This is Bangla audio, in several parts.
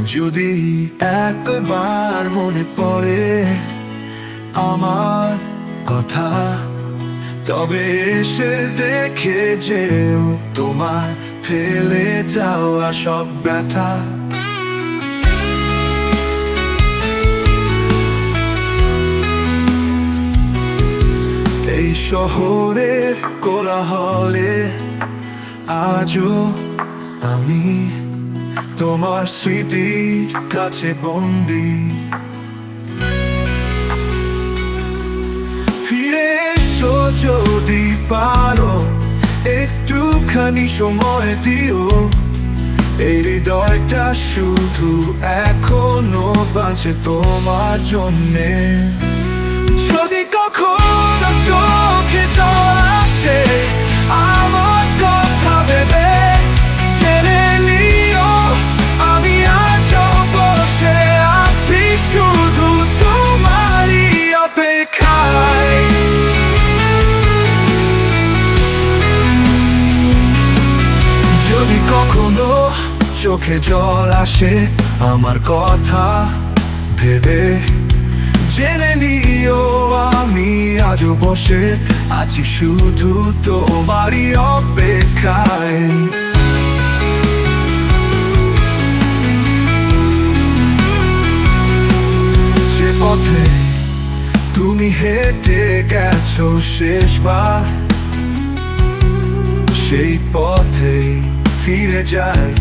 যদি একবার মনে পড়ে আমার কথা, তবে এসে দেখে যেও তোমার ফেলে যাওয়া সব ব্যথা। এই শহরের কোলাহলে আজও আমি তোমার স্মৃতির কাছে বন্দী। ফিরে এসো যদি পারো, একটুখানি সময় দিও। এই হৃদয়টা শুধু এখনো বাঁচে তোমার জন্যে। যদি কখনো চোখে জল আসে আমার কথা ভেবে, জেনে নিও আমি আজও বসে আছি শুধু তোমারই অপেক্ষায়। যদি কখনো চোখে জল আসে আমার কথা ভেবে, জেনে নিও আমি আজও বসে আছি শুধু তোমারই অপেক্ষায়। যে পথে তুমি হেঁটে গেছো শেষবার, সেই পথে ফিরে যাই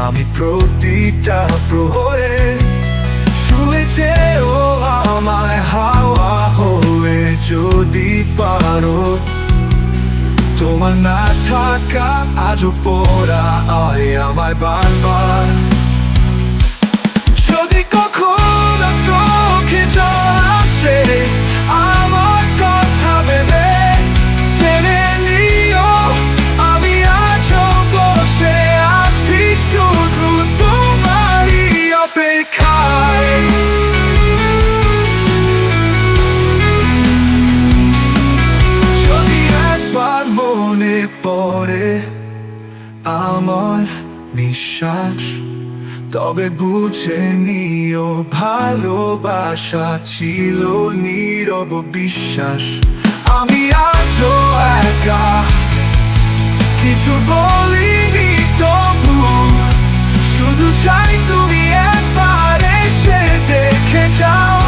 আমি প্রতিটা প্রহরে। শুয়ে যেও আমায় হাওয়া হয়ে যদি পারো, তোমার না থাকা আজও পড়া হয় আমায় বারবার। যদি কখনো চোখে জল আসে আমার কথা ভেবে, জেনে নিও আমি আজও বসে আছি শুধু তোমারই অপেক্ষায়। যদি একবার মনে পড়ে আমার নিঃশ্বাস, তবে বুঝে নিও ভালোবাসা ছিল নীরব বিশ্বাস। আমি আজও একা, কিছু বলিনি তবু, শুধু চাই তুমি একবার এসে দেখে যাও।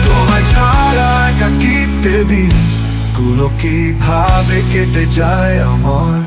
তোমায় ছাড়া একাকিত্বের দিন গুলো কিভাবে কেটে যায় আমার।